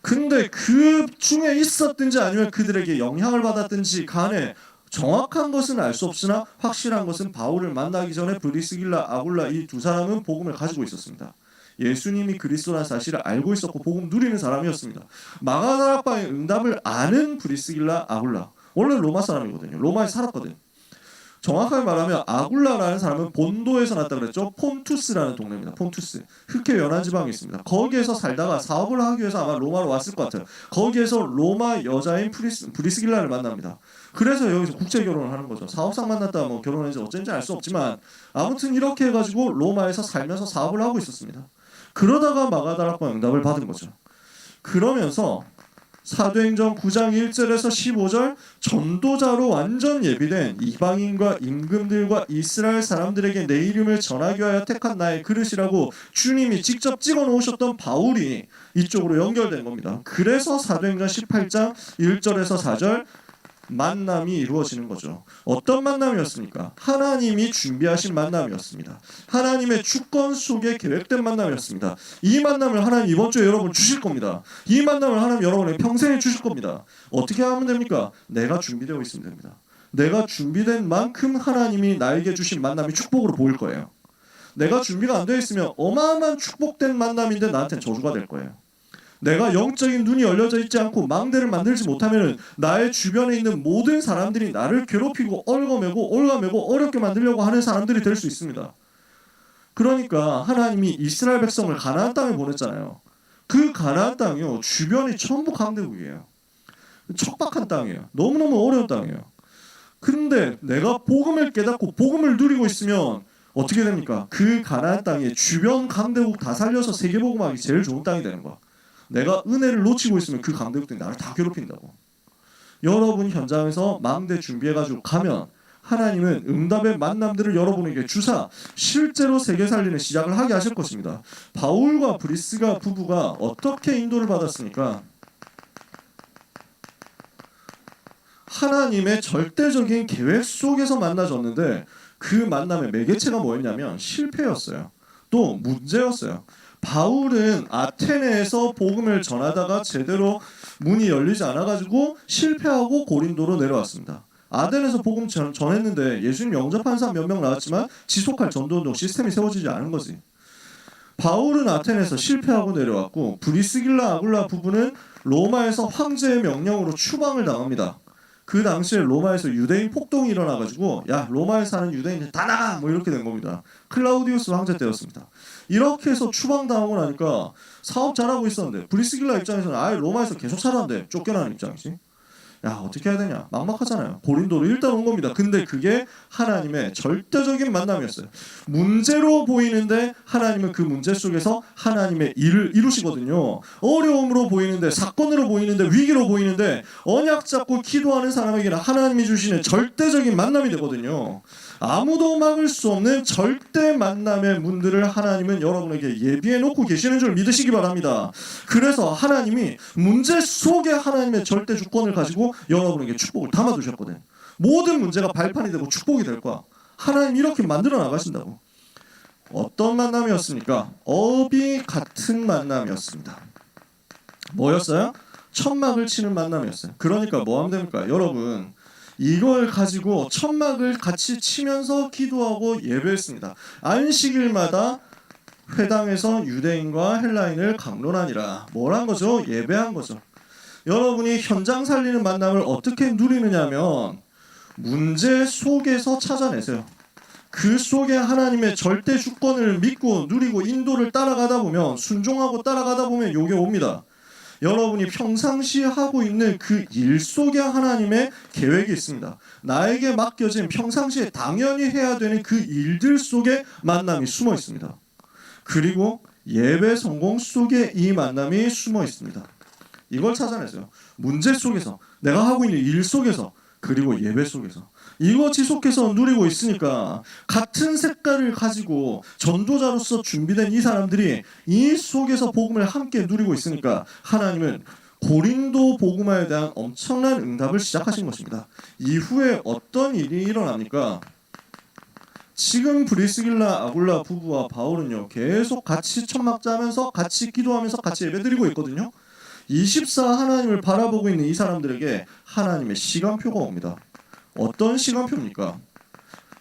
근데 그 중에 있었든지 아니면 그들에게 영향을 받았든지 간에 정확한 것은 알 수 없으나 확실한 것은 바울을 만나기 전에 브리스길라 아굴라 이 두 사람은 복음을 가지고 있었습니다. 예수님이 그리스도라는 사실을 알고 있었고 복음 누리는 사람이었습니다. 마가다락방의 응답을 아는 브리스길라 아굴라, 원래 로마 사람이거든요. 로마에 살았거든요. 정확하게 말하면 아굴라라는 사람은 본도에서 났다 그랬죠. 폰투스라는 동네입니다. 폰투스, 흑해 연안 지방에 있습니다. 거기에서 살다가 사업을 하기 위해서 아마 로마로 왔을 것 같아요. 거기에서 로마 여자인 브리스길라를 만납니다. 그래서 여기서 국제 결혼을 하는 거죠. 사업상 만났다 뭐 결혼했는지 어쩐지 알 수 없지만 아무튼 이렇게 해가지고 로마에서 살면서 사업을 하고 있었습니다. 그러다가 마가다락방 응답을 받은 거죠. 그러면서 사도행전 9장 1절에서 15절 전도자로 완전 예비된 이방인과 임금들과 이스라엘 사람들에게 내 이름을 전하기 위하여 택한 나의 그릇이라고 주님이 직접 찍어놓으셨던 바울이 이쪽으로 연결된 겁니다. 그래서 사도행전 18장 1절에서 4절 만남이 이루어지는 거죠. 어떤 만남이었습니까? 하나님이 준비하신 만남이었습니다. 하나님의 주권 속에 계획된 만남이었습니다. 이 만남을 하나님 이번 주에 여러분 주실 겁니다. 이 만남을 하나님 여러분에게 평생에 주실 겁니다. 어떻게 하면 됩니까? 내가 준비되어 있으면 됩니다. 내가 준비된 만큼 하나님이 나에게 주신 만남이 축복으로 보일 거예요. 내가 준비가 안 되어 있으면 어마어마한 축복된 만남인데 나한테는 저주가 될 거예요. 내가 영적인 눈이 열려져 있지 않고 망대를 만들지 못하면 나의 주변에 있는 모든 사람들이 나를 괴롭히고 올가매고 어렵게 만들려고 하는 사람들이 될 수 있습니다. 그러니까 하나님이 이스라엘 백성을 가나안 땅에 보냈잖아요. 그 가나안 땅이요, 주변이 전부 강대국이에요. 척박한 땅이에요. 너무너무 어려운 땅이에요. 근데 내가 복음을 깨닫고 복음을 누리고 있으면 어떻게 됩니까? 그 가나안 땅에 주변 강대국 다 살려서 세계복음하기 제일 좋은 땅이 되는 거야. 내가 은혜를 놓치고 있으면 그 강대국들이 나를 다 괴롭힌다고. 여러분 현장에서 망대 준비해가지고 가면 하나님은 응답의 만남들을 여러분에게 주사 실제로 세계 살리는 시작을 하게 하실 것입니다. 바울과 브리스가 부부가 어떻게 인도를 받았습니까? 하나님의 절대적인 계획 속에서 만나졌는데 그 만남의 매개체가 뭐였냐면 실패였어요. 또 문제였어요. 바울은 아테네에서 복음을 전하다가 제대로 문이 열리지 않아가지고 실패하고 고린도로 내려왔습니다. 아덴에서 복음 전했는데 예수님 영접한 사람 몇 명 나왔지만 지속할 전도운동 시스템이 세워지지 않은 거지. 바울은 아테네에서 실패하고 내려왔고 브리스길라 아굴라 부부는 로마에서 황제의 명령으로 추방을 당합니다. 그 당시에 로마에서 유대인 폭동이 일어나가지고 야 로마에 사는 유대인들 다 나가 뭐 이렇게 된 겁니다. 클라우디우스 황제 때였습니다. 이렇게 해서 추방당하고 나니까 사업 잘하고 있었는데 브리스길라 입장에서는 아예 로마에서 계속 살았는데 쫓겨나는 입장이지. 야 어떻게 해야 되냐, 막막하잖아요. 고린도로 일단 온 겁니다. 근데 그게 하나님의 절대적인 만남이었어요. 문제로 보이는데 하나님은 그 문제 속에서 하나님의 일을 이루시거든요. 어려움으로 보이는데, 사건으로 보이는데, 위기로 보이는데 언약 잡고 기도하는 사람에게는 하나님이 주시는 절대적인 만남이 되거든요. 아무도 막을 수 없는 절대 만남의 문들을 하나님은 여러분에게 예비해 놓고 계시는 줄 믿으시기 바랍니다. 그래서 하나님이 문제 속에 하나님의 절대 주권을 가지고 여러분에게 축복을 담아두셨거든. 모든 문제가 발판이 되고 축복이 될 거야. 하나님 이렇게 만들어 나가신다고. 어떤 만남이었습니까? 업이 같은 만남이었습니다. 뭐였어요? 천막을 치는 만남이었어요. 그러니까 뭐 하면 됩니까? 여러분 이걸 가지고 천막을 같이 치면서 기도하고 예배했습니다. 안식일마다 회당에서 유대인과 헬라인을 강론하니라. 뭘 한 거죠? 예배한 거죠. 여러분이 현장 살리는 만남을 어떻게 누리느냐면 문제 속에서 찾아내세요. 그 속에 하나님의 절대 주권을 믿고 누리고 인도를 따라가다 보면, 순종하고 따라가다 보면 요게 옵니다. 여러분이 평상시에 하고 있는 그 일 속에 하나님의 계획이 있습니다. 나에게 맡겨진 평상시에 당연히 해야 되는 그 일들 속에 만남이 숨어 있습니다. 그리고 예배 성공 속에 이 만남이 숨어 있습니다. 이걸 찾아내세요. 문제 속에서, 내가 하고 있는 일 속에서, 그리고 예배 속에서 이거 지속해서 누리고 있으니까 같은 색깔을 가지고 전도자로서 준비된 이 사람들이 이 속에서 복음을 함께 누리고 있으니까 하나님은 고린도 복음화에 대한 엄청난 응답을 시작하신 것입니다. 이후에 어떤 일이 일어납니까? 지금 브리스길라 아굴라 부부와 바울은요, 계속 같이 천막 짜면서 같이 기도하면서 같이 예배드리고 있거든요. 24 하나님을 바라보고 있는 이 사람들에게 하나님의 시간표가 옵니다. 어떤 시간표입니까?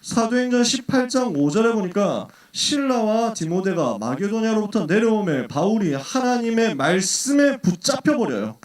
사도행전 18장 5절에 보니까 실라와 디모데가 마게도냐로부터 내려오며 바울이 하나님의 말씀에 붙잡혀버려요.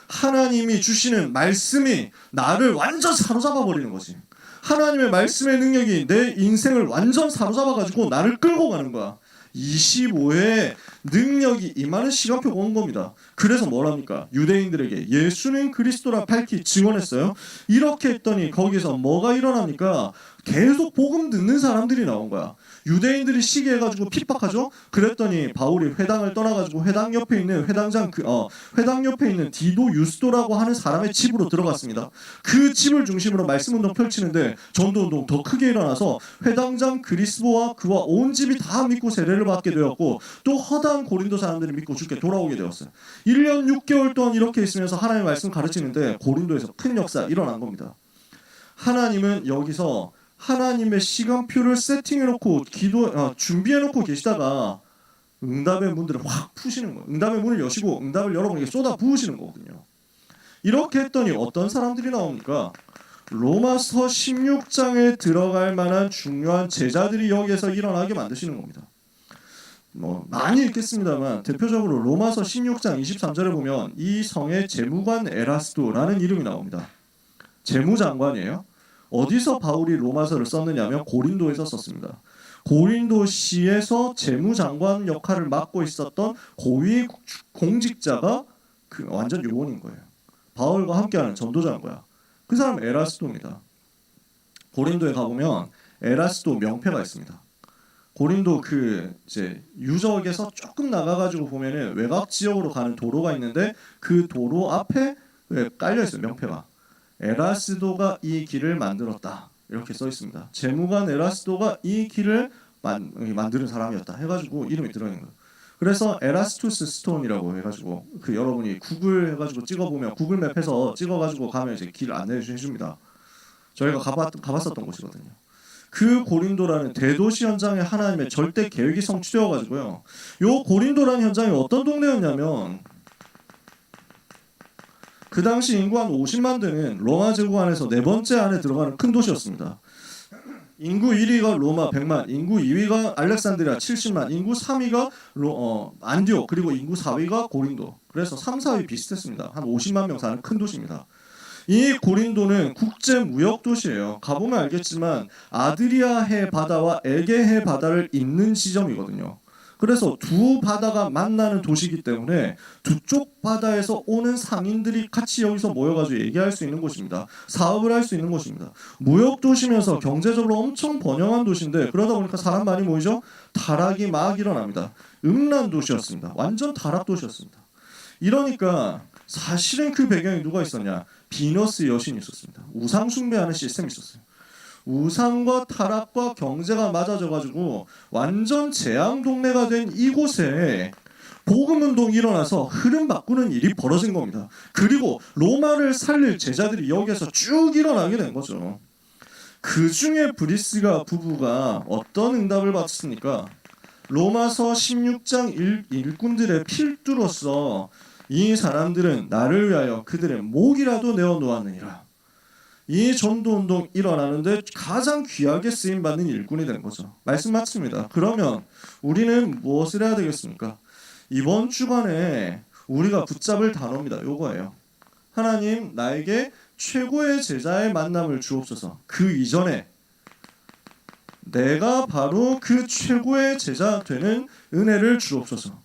하나님이 주시는 말씀이 나를 완전 사로잡아버리는 거지. 하나님의 말씀의 능력이 내 인생을 완전 사로잡아가지고 나를 끌고 가는 거야. 25회의 능력이 임하는 시간표가 온 겁니다. 그래서 뭐랍니까? 유대인들에게 예수는 그리스도라 밝히 증언했어요. 이렇게 했더니 거기서 뭐가 일어납니까? 계속 복음 듣는 사람들이 나온 거야. 유대인들이 시기해가지고 핍박하죠. 그랬더니 바울이 회당을 떠나가지고 회당 옆에 있는 회당 옆에 있는 디도 유스도라고 하는 사람의 집으로 들어갔습니다. 그 집을 중심으로 말씀 운동 펼치는데 전도 운동 더 크게 일어나서 회당장 그리스도와 그와 온 집이 다 믿고 세례를 받게 되었고, 또 허다한 고린도 사람들이 믿고 주께 돌아오게 되었어요. 1년 6개월 동안 이렇게 있으면서 하나님의 말씀 가르치는데 고린도에서 큰 역사 일어난 겁니다. 하나님은 여기서 하나님의 시간표를 세팅해놓고 준비해놓고 계시다가 응답의 문들을 확 푸시는 거예요. 응답의 문을 여시고 응답을 여러분에게 쏟아 부으시는 거거든요. 이렇게 했더니 어떤 사람들이 나옵니까? 로마서 16장에 들어갈 만한 중요한 제자들이 여기에서 일어나게 만드시는 겁니다. 많이 읽겠습니다만 대표적으로 로마서 16장 23절에 보면 이 성의 재무관 에라스도라는 이름이 나옵니다. 재무장관이에요. 어디서 바울이 로마서를 썼느냐면 고린도에서 썼습니다. 고린도시에서 재무장관 역할을 맡고 있었던 고위 공직자가 완전 요원인 거예요. 바울과 함께하는 전도자인 거야. 그 사람 에라스도입니다. 고린도에 가보면 에라스도 명패가 있습니다. 고린도 이제 유적에서 조금 나가가지고 보면은 외곽 지역으로 가는 도로가 있는데 그 도로 앞에 깔려 있어요. 명패가. 에라스도가 이 길을 만들었다. 이렇게 써 있습니다. 재무관 에라스도가 이 길을 만드는 사람이었다. 해가지고 이름이 들어있는 거예요. 그래서 에라스투스 스톤이라고 해가지고 여러분이 구글 해가지고 찍어보면 구글맵에서 찍어가지고 가면 이제 길 안내해 줍니다. 저희가 가봤었던 곳이거든요. 그 고린도라는 대도시 현장에 하나님의 절대 계획이 성취되어가지고요. 요 고린도라는 현장이 어떤 동네였냐면 그 당시 인구 한 50만 되는 로마 제국 안에서 네 번째 안에 들어가는 큰 도시였습니다. 인구 1위가 로마 100만, 인구 2위가 알렉산드리아 70만, 인구 3위가 안디옥, 그리고 인구 4위가 고린도. 그래서 3, 4위 비슷했습니다. 한 50만 명 사는 큰 도시입니다. 이 고린도는 국제 무역 도시예요. 가보면 알겠지만 아드리아해 바다와 에게해 바다를 잇는 지점이거든요. 그래서 두 바다가 만나는 도시이기 때문에 두 쪽 바다에서 오는 상인들이 같이 여기서 모여가지고 얘기할 수 있는 곳입니다. 사업을 할 수 있는 곳입니다. 무역 도시면서 경제적으로 엄청 번영한 도시인데 그러다 보니까 사람 많이 모이죠. 타락이 막 일어납니다. 음란 도시였습니다. 완전 타락 도시였습니다. 이러니까 사실은 그 배경에 누가 있었냐? 비너스 여신이 있었습니다. 우상 숭배하는 시스템이 있었어요. 우상과 타락과 경제가 맞아져가지고 완전 재앙 동네가 된 이곳에 복음운동이 일어나서 흐름 바꾸는 일이 벌어진 겁니다. 그리고 로마를 살릴 제자들이 여기에서 쭉 일어나게 된 거죠. 그 중에 브리스가 부부가 어떤 응답을 받았습니까? 로마서 16장 일꾼들의 필두로서 이 사람들은 나를 위하여 그들의 목이라도 내어놓았느니라. 이 전도운동 일어나는데 가장 귀하게 쓰임받는 일꾼이 된 거죠. 말씀 맞습니다. 그러면 우리는 무엇을 해야 되겠습니까? 이번 주간에 우리가 붙잡을 단어입니다. 요거예요. 하나님 나에게 최고의 제자의 만남을 주옵소서. 그 이전에 내가 바로 그 최고의 제자 되는 은혜를 주옵소서.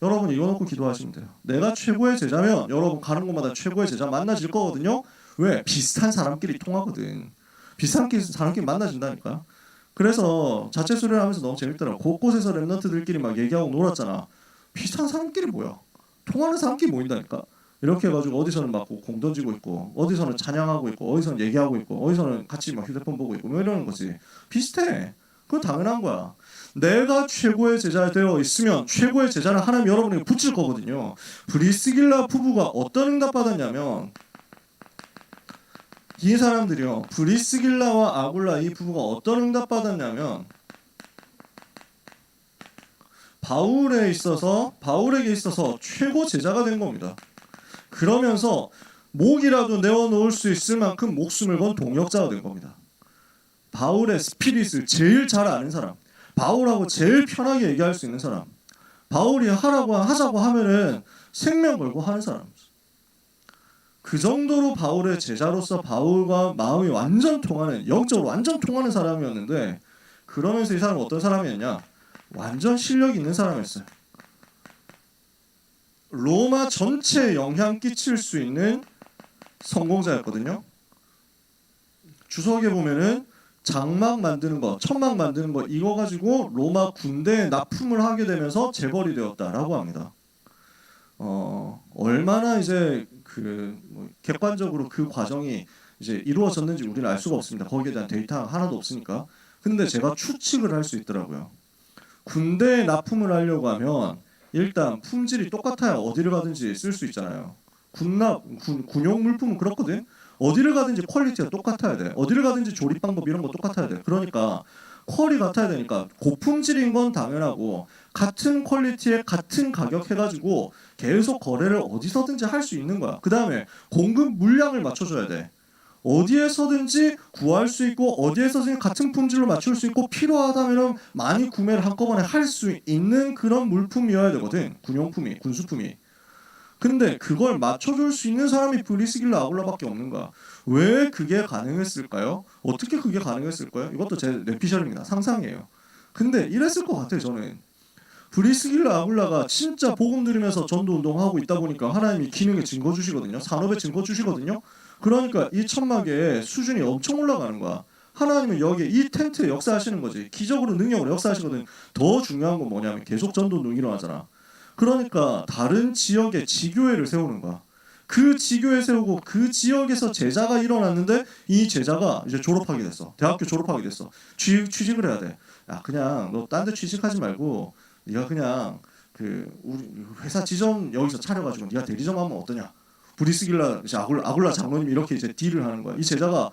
여러분 이거 놓고 기도하시면 돼요. 내가 최고의 제자면 여러분 가는 곳마다 최고의 제자 만나질 거거든요. 왜? 비슷한 사람끼리 통하거든. 비슷한 사람끼리 만나진다니까. 그래서 자체 수련하면서 너무 재밌더라고. 곳곳에서 랩런트들끼리 막 얘기하고 놀았잖아. 비슷한 사람끼리 모여. 통하는 사람끼리 모인다니까. 이렇게 해가지고 어디서는 막 공 던지고 있고, 어디서는 찬양하고 있고, 어디서는 얘기하고 있고, 어디서는 같이 막 휴대폰 보고 있고, 뭐 이러는 거지. 비슷해. 그건 당연한 거야. 내가 최고의 제자 되어 있으면 최고의 제자는 하나님 여러분에게 붙일 거거든요. 브리스길라 부부가 어떤 응답 받았냐면, 이 사람들이요, 브리스길라와 아굴라 이 부부가 어떤 응답 받았냐면, 바울에게 있어서 최고 제자가 된 겁니다. 그러면서 목이라도 내어놓을 수 있을 만큼 목숨을 건 동역자가 된 겁니다. 바울의 스피릿을 제일 잘 아는 사람, 바울하고 제일 편하게 얘기할 수 있는 사람, 바울이 하자고 하면은 생명 걸고 하는 사람. 그 정도로 바울의 제자로서 바울과 마음이 완전 통하는, 영적으로 완전 통하는 사람이었는데, 그러면서 이 사람은 어떤 사람이었냐? 완전 실력 있는 사람이었어요. 로마 전체에 영향 끼칠 수 있는 성공자였거든요. 주석에 보면은 장막 만드는 거, 천막 만드는 거 이거 가지고 로마 군대에 납품을 하게 되면서 재벌이 되었다라고 합니다. 얼마나 이제 객관적으로 그 과정이 이제 이루어졌는지 우리는 알 수가 없습니다. 거기에 대한 데이터가 하나도 없으니까. 근데 제가 추측을 할 수 있더라고요. 군대에 납품을 하려고 하면 일단 품질이 똑같아야 어디를 가든지 쓸 수 있잖아요. 군용 물품은 그렇거든. 어디를 가든지 퀄리티가 똑같아야 돼. 어디를 가든지 조립 방법 이런 거 똑같아야 돼. 그러니까 퀄이 같아야 되니까 고품질인 건 당연하고 같은 퀄리티에 같은 가격 해가지고 계속 거래를 어디서든지 할 수 있는 거야. 그 다음에 공급 물량을 맞춰줘야 돼. 어디에서든지 구할 수 있고 어디에서든지 같은 품질로 맞출 수 있고 필요하다면 많이 구매를 한꺼번에 할 수 있는 그런 물품이어야 되거든. 군용품이, 군수품이. 근데 그걸 맞춰줄 수 있는 사람이 브리스길라 아굴라밖에 없는 거야. 왜 그게 가능했을까요? 어떻게 그게 가능했을까요? 이것도 제 뇌피셜입니다. 상상이에요. 근데 이랬을 것 같아요. 저는 브리스길라 아굴라가 진짜 복음 들으면서 전도 운동하고 있다 보니까 하나님이 기능에 증거 주시거든요. 산업에 증거 주시거든요. 그러니까 이 천막의 수준이 엄청 올라가는 거야. 하나님은 여기에 이 텐트에 역사하시는 거지. 기적으로 능력으로 역사하시거든. 더 중요한 건 뭐냐면 계속 전도 운동이 일어나잖아. 그러니까 다른 지역에 지교회를 세우는 거야. 그 지교회 세우고 그 지역에서 제자가 일어났는데 이 제자가 이제 졸업하게 됐어. 대학교 졸업하게 됐어. 취직을 해야 돼. 야 그냥 너 딴 데 취직하지 말고 네가 그냥 우리 회사 지점 여기서 차려가지고 네가 대리점 하면 어떠냐. 브리스길라 아굴라 장로님 이렇게 이제 딜을 하는 거야. 이 제자가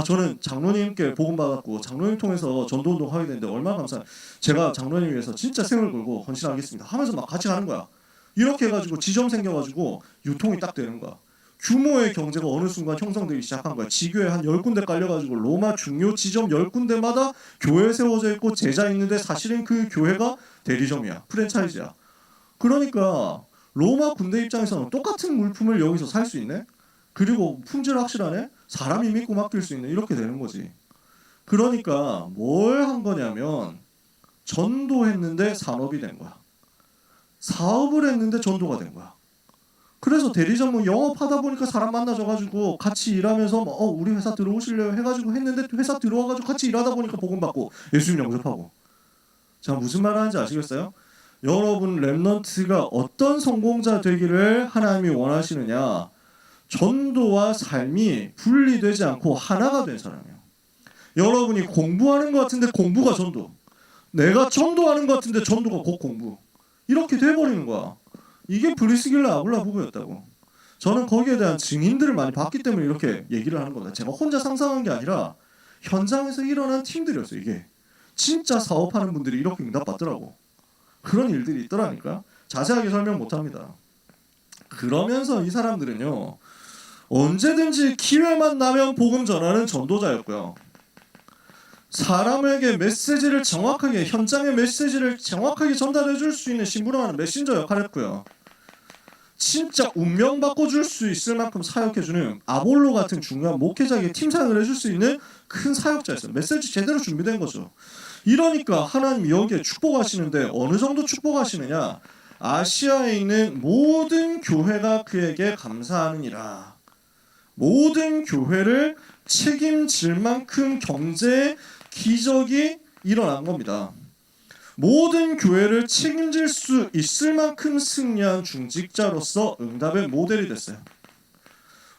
저는 장로님께 복음 받았고 장로님 통해서 전도 운동 하게 됐는데 얼마나 감사해요. 제가 장로님 위해서 진짜 생을 걸고 헌신하겠습니다. 하면서 막 같이 가는 거야. 이렇게 해가지고 지점 생겨가지고 유통이 딱 되는 거야. 규모의 경제가 어느 순간 형성되기 시작한 거야. 지교에 한 10군데 깔려가지고 로마 중요 지점 10군데마다 교회 세워져 있고 제자 있는데 사실은 그 교회가 대리점이야. 프랜차이즈야. 그러니까 로마 군대 입장에서는 똑같은 물품을 여기서 살 수 있네. 그리고 품질 확실하네. 사람이 믿고 맡길 수 있네. 이렇게 되는 거지. 그러니까 뭘 한 거냐면 전도했는데 산업이 된 거야. 사업을 했는데 전도가 된 거야. 그래서 대리점 영업하다 보니까 사람 만나져가지고 같이 일하면서 우리 회사 들어오실래요 해가지고 했는데 회사 들어와가지고 같이 일하다 보니까 복음 받고 예수님 영접하고. 자 무슨 말 하는지 아시겠어요? 여러분 렘넌트가 어떤 성공자 되기를 하나님이 원하시느냐? 전도와 삶이 분리되지 않고 하나가 된 사람이에요. 여러분이 공부하는 것 같은데 공부가 전도, 내가 전도하는 것 같은데 전도가 곧 공부, 이렇게 돼버리는 거야. 이게 브리스길라 아굴라 부부였다고. 저는 거기에 대한 증인들을 많이 봤기 때문에 이렇게 얘기를 하는 겁니다. 제가 혼자 상상한 게 아니라 현장에서 일어난 팀들이었어요. 이게 진짜 사업하는 분들이 이렇게 응답받더라고. 그런 일들이 있더라니까. 자세하게 설명 못합니다. 그러면서 이 사람들은요 언제든지 기회만 나면 복음 전하는 전도자였고요. 사람에게 메시지를 정확하게, 현장의 메시지를 정확하게 전달해 줄 수 있는 심부름하는 메신저 역할을 했고요. 진짜 운명 바꿔줄 수 있을 만큼 사역해주는 아볼로 같은 중요한 목회자에게 팀장을 해줄 수 있는 큰 사역자였어요. 메시지 제대로 준비된 거죠. 이러니까 하나님이 여기에 축복하시는데 어느 정도 축복하시느냐? 아시아에 있는 모든 교회가 그에게 감사하느니라. 모든 교회를 책임질 만큼 경제 기적이 일어난 겁니다. 모든 교회를 책임질 수 있을 만큼 승리한 중직자로서 응답의 모델이 됐어요.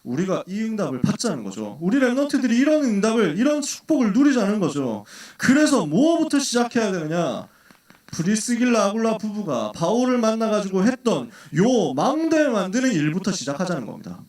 우리가 이 응답을 받자는 거죠. 우리 랩런트들이 이런 응답을, 이런 축복을 누리자는 거죠. 그래서 무엇부터 시작해야 되느냐? 브리스길라 아굴라 부부가 바울을 만나가지고 했던 요 망대 만드는 일부터 시작하자는 겁니다.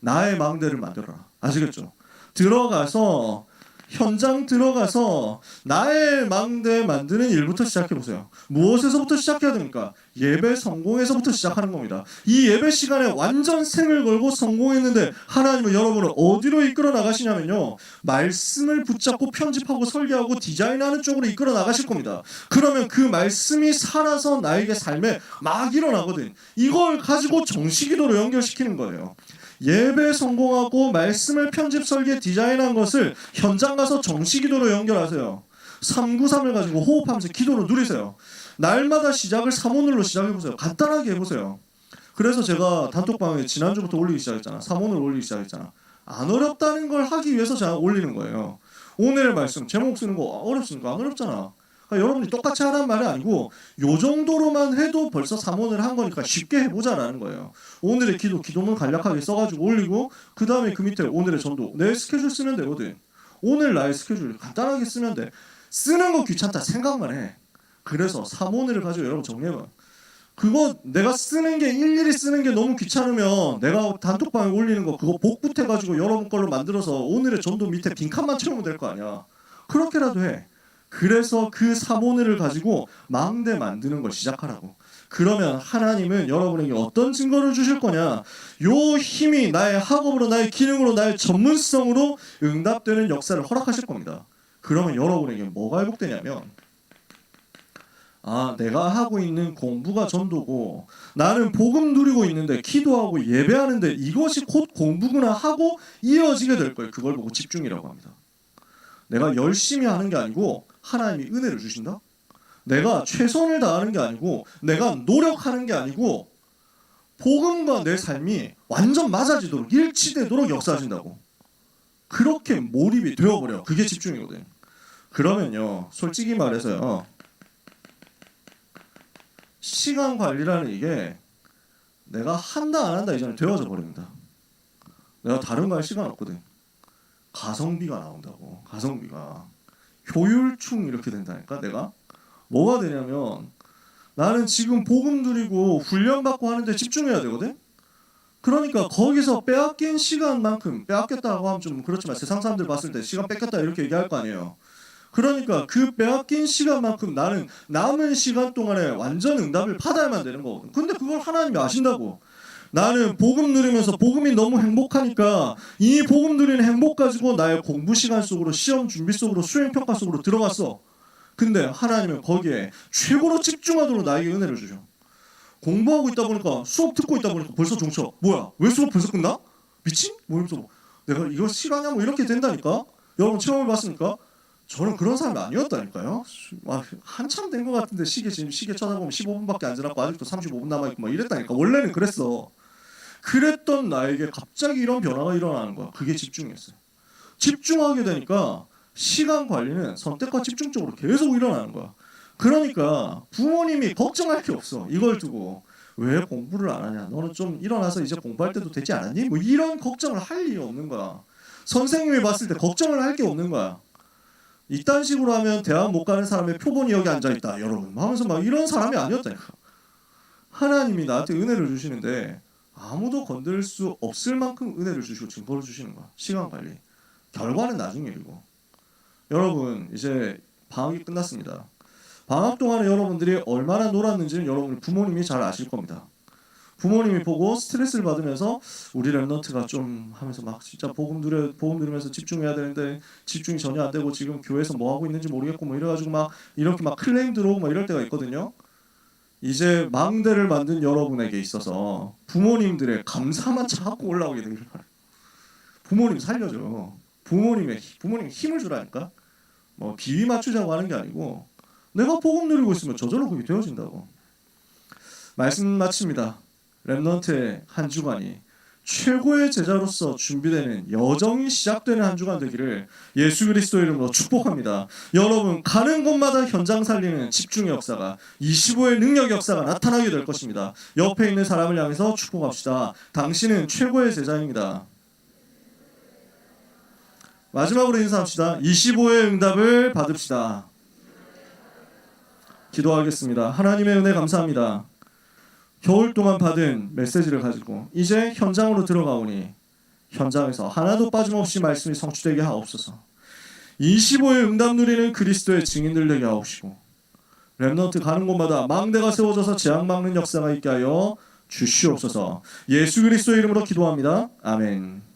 나의 망대를 만들어라. 아시겠죠? 들어가서 현장 들어가서 나의 망대 만드는 일부터 시작해보세요. 무엇에서부터 시작해야 됩니까? 예배 성공에서부터 시작하는 겁니다. 이 예배 시간에 완전 생을 걸고 성공했는데 하나님은 여러분을 어디로 이끌어 나가시냐면요, 말씀을 붙잡고 편집하고 설계하고 디자인하는 쪽으로 이끌어 나가실 겁니다. 그러면 그 말씀이 살아서 나에게 삶에 막 일어나거든. 이걸 가지고 정식기도로 연결시키는 거예요. 예배 성공하고 말씀을 편집 설계 디자인한 것을 현장 가서 정식기도로 연결하세요. 393을 가지고 호흡하면서 기도로 누리세요. 날마다 시작을 사모늘로 시작해보세요. 간단하게 해보세요. 그래서 제가 단톡방에 지난주부터 올리기 시작했잖아. 사모늘 올리기 시작했잖아. 안 어렵다는 걸 하기 위해서 제가 올리는 거예요. 오늘의 말씀 제목 쓰는 거 어렵습니까? 안 어렵잖아. 그러니까 여러분이 똑같이 하라는 말이 아니고 요 정도로만 해도 벌써 사모늘 한 거니까 쉽게 해보자라는 거예요. 오늘의 기도문 간략하게 써가지고 올리고 그 다음에 그 밑에 오늘의 전도 내 스케줄 쓰면 되거든. 오늘 나의 스케줄 간단하게 쓰면 돼. 쓰는 거 귀찮다 생각만 해. 그래서 사모늘을 가지고 여러분 정리해봐요. 그거 내가 쓰는 게 일일이 쓰는 게 너무 귀찮으면 내가 단톡방에 올리는 거 그거 복붙해가지고 여러분 걸로 만들어서 오늘의 전도 밑에 빈칸만 채우면 될 거 아니야. 그렇게라도 해. 그래서 그 사모늘을 가지고 망대 만드는 걸 시작하라고. 그러면 하나님은 여러분에게 어떤 증거를 주실 거냐? 요 힘이 나의 학업으로, 나의 기능으로, 나의 전문성으로 응답되는 역사를 허락하실 겁니다. 그러면 여러분에게 뭐가 회복되냐면, 아, 내가 하고 있는 공부가 전도고 나는 복음 누리고 있는데 기도하고 예배하는데 이것이 곧 공부구나 하고 이어지게 될 거예요. 그걸 보고 집중이라고 합니다. 내가 열심히 하는 게 아니고 하나님이 은혜를 주신다? 내가 최선을 다하는 게 아니고 내가 노력하는 게 아니고 복음과 내 삶이 완전 맞아지도록 일치되도록 역사하신다고. 그렇게 몰입이 되어버려. 그게 집중이거든. 그러면요, 솔직히 말해서요, 시간 관리라는 이게 내가 한다 안 한다 이전에 되어져 버립니다. 내가 다른 거 할 시간 없거든. 가성비가 나온다고. 가성비가 효율충 이렇게 된다니까. 내가 뭐가 되냐면 나는 지금 복음 누리고 훈련 받고 하는데 집중해야 되거든. 그러니까 거기서 빼앗긴 시간만큼, 빼앗겼다고 하면 좀 그렇지만 세상 사람들 봤을 때 시간 뺏겼다 이렇게 얘기할 거 아니에요. 그러니까 그 빼앗긴 시간만큼 나는 남은 시간 동안에 완전 응답을 받아야만 되는 거거든. 근데 그걸 하나님이 아신다고. 나는 복음 누리면서 복음이 너무 행복하니까 이 복음 누리는 행복 가지고 나의 공부 시간 속으로, 시험 준비 속으로, 수행 평가 속으로 들어갔어. 근데 하나님은 거기에 최고로 집중하도록 나에게 은혜를 주죠. 공부하고 있다 보니까, 수업 듣고 있다 보니까 벌써 종쳐. 뭐야? 왜 수업 벌써 끝나? 미친? 뭐 이러면서 내가 이거 실화냐? 뭐 이렇게 된다니까? 여러분 체험해 봤습니까? 저는 그런 사람이 아니었다니까요. 한참 된 것 같은데 지금 시계 쳐다보면 15분밖에 안 지났고 아직도 35분 남아있고 막 이랬다니까. 원래는 그랬어. 그랬던 나에게 갑자기 이런 변화가 일어나는 거야. 그게 집중이었어요. 집중하게 되니까 시간 관리는 선택과 집중적으로 계속 일어나는 거야. 그러니까 부모님이 걱정할 게 없어. 이걸 두고 왜 공부를 안 하냐? 너는 좀 일어나서 이제 공부할 때도 되지 않았니? 뭐 이런 걱정을 할 일이 없는 거야. 선생님이 봤을 때 걱정을 할 게 없는 거야. 이딴 식으로 하면 대학 못 가는 사람의 표본이 여기 앉아있다 여러분 하면서 막 이런 사람이 아니었다니까. 하나님이 나한테 은혜를 주시는데 아무도 건들 수 없을 만큼 은혜를 주시고 증거를 주시는 거야. 시간 관리. 결과는 나중에 일이고. 여러분 이제 방학이 끝났습니다. 방학 동안에 여러분들이 얼마나 놀았는지는 여러분 부모님이 잘 아실 겁니다. 부모님이 보고 스트레스를 받으면서 우리 랩런트가 좀 하면서 막 진짜 복음 들으면서 집중해야 되는데 집중이 전혀 안 되고 지금 교회에서 뭐 하고 있는지 모르겠고 뭐 이래가지고 막 이렇게 막 클레임 들어오고 막 이럴 때가 있거든요. 이제 망대를 만든 여러분에게 있어서 부모님들의 감사만 자꾸 올라오게 되기를 바라요. 부모님 살려줘. 부모님 힘을 주라니까. 뭐 비위 맞추자고 하는 게 아니고 내가 복음 누리고 있으면 저절로 그게 되어진다고. 말씀 마칩니다. 랩넌트의 한 주간이 최고의 제자로서 준비되는 여정이 시작되는 한 주간 되기를 예수 그리스도 이름으로 축복합니다. 여러분 가는 곳마다 현장 살리는 집중의 역사가 25의 능력 역사가 나타나게 될 것입니다. 옆에 있는 사람을 향해서 축복합시다. 당신은 최고의 제자입니다. 마지막으로 인사합시다. 25의 응답을 받읍시다. 기도하겠습니다. 하나님의 은혜 감사합니다. 겨울 동안 받은 메시지를 가지고 이제 현장으로 들어가오니 현장에서 하나도 빠짐없이 말씀이 성취되게 하옵소서. 25의 응답 누리는 그리스도의 증인들 되게 하옵시고 랩넌트 가는 곳마다 망대가 세워져서 재앙 막는 역사가 있게 하여 주시옵소서. 예수 그리스도의 이름으로 기도합니다. 아멘.